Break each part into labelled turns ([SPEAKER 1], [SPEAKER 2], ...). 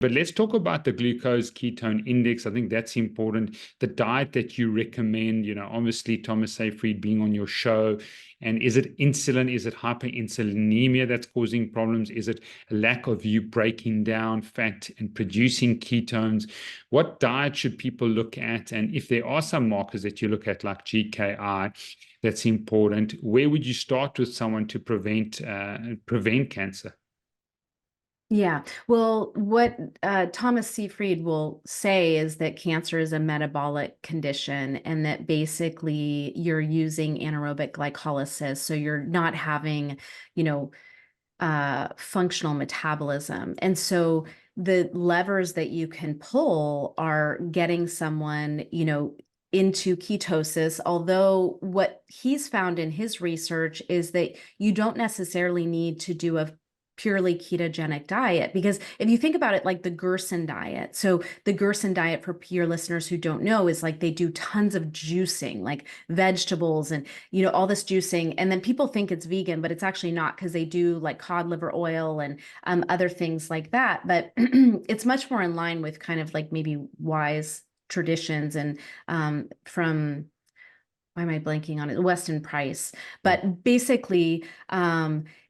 [SPEAKER 1] But let's talk about the glucose ketone index. I think that's important. The diet that you recommend, obviously Thomas Seyfried being on your show. And is it insulin? Is it hyperinsulinemia that's causing problems? Is it a lack of you breaking down fat and producing ketones? What diet should people look at? And if there are some markers that you look at, like GKI, that's important, where would you start with someone to prevent cancer?
[SPEAKER 2] Yeah. Well, what Thomas Seyfried will say is that cancer is a metabolic condition and that basically you're using anaerobic glycolysis. So you're not having, functional metabolism. And so the levers that you can pull are getting someone, into ketosis, although what he's found in his research is that you don't necessarily need to do a purely ketogenic diet, because if you think about it, like the Gerson diet. So the Gerson diet, for your listeners who don't know, is like they do tons of juicing, like vegetables and, all this juicing. And then people think it's vegan, but it's actually not, because they do like cod liver oil and other things like that. But it's much more in line with kind of like maybe wise traditions and from, why am I blanking on it? Weston Price. But basically,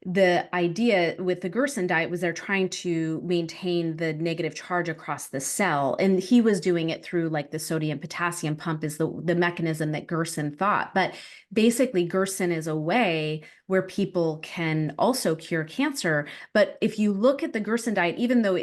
[SPEAKER 2] the idea with the Gerson diet was they're trying to maintain the negative charge across the cell. And he was doing it through like the sodium potassium pump is the mechanism that Gerson thought. But basically, Gerson is a way where people can also cure cancer. But if you look at the Gerson diet, even though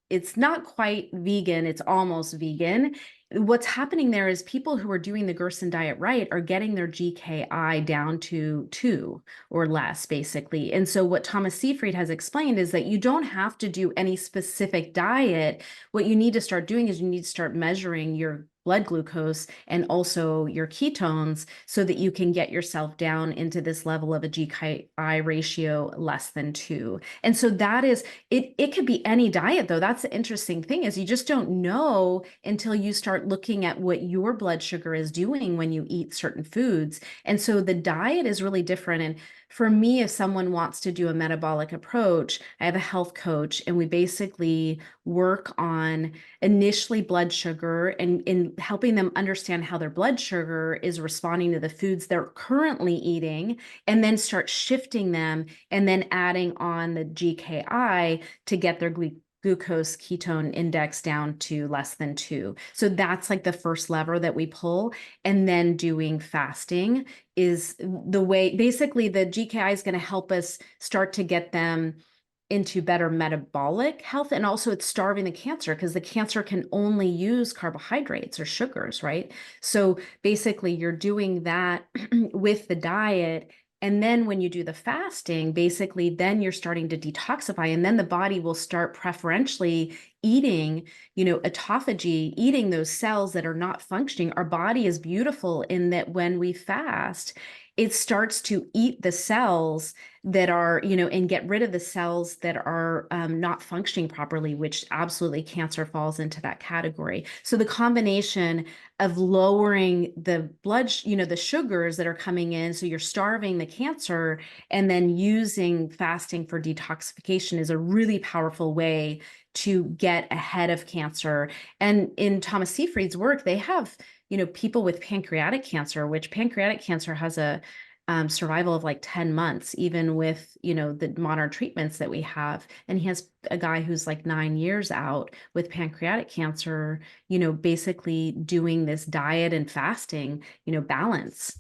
[SPEAKER 2] it's not quite vegan, it's almost vegan. What's happening there is people who are doing the Gerson diet right are getting their GKI down to 2 or less, basically. And so what Thomas Seyfried has explained is that you don't have to do any specific diet. What you need to start doing is you need to start measuring your blood glucose and also your ketones so that you can get yourself down into this level of a GKI ratio less than 2. And so that is, it could be any diet though. That's the interesting thing, is you just don't know until you start looking at what your blood sugar is doing when you eat certain foods. And so the diet is really different. And for me, if someone wants to do a metabolic approach, I have a health coach, and we basically work on initially blood sugar and in helping them understand how their blood sugar is responding to the foods they're currently eating, and then start shifting them and then adding on the GKI to get their glucose ketone index down to less than 2. So that's like the first lever that we pull. And then doing fasting is the way. Basically, the GKI is going to help us start to get them into better metabolic health. And also it's starving the cancer, because the cancer can only use carbohydrates or sugars, right? So basically you're doing that with the diet. And then when you do the fasting, basically then you're starting to detoxify, and then the body will start preferentially eating, autophagy, eating those cells that are not functioning. Our body is beautiful in that when we fast, it starts to eat the cells that are, and get rid of the cells that are not functioning properly, which absolutely cancer falls into that category. So the combination of lowering the blood, the sugars that are coming in, so you're starving the cancer, and then using fasting for detoxification is a really powerful way to get ahead of cancer. And in Thomas Seyfried's work, they have, people with pancreatic cancer, which pancreatic cancer has a survival of like 10 months, even with, the modern treatments that we have. And he has a guy who's like 9 years out with pancreatic cancer, basically doing this diet and fasting, balance.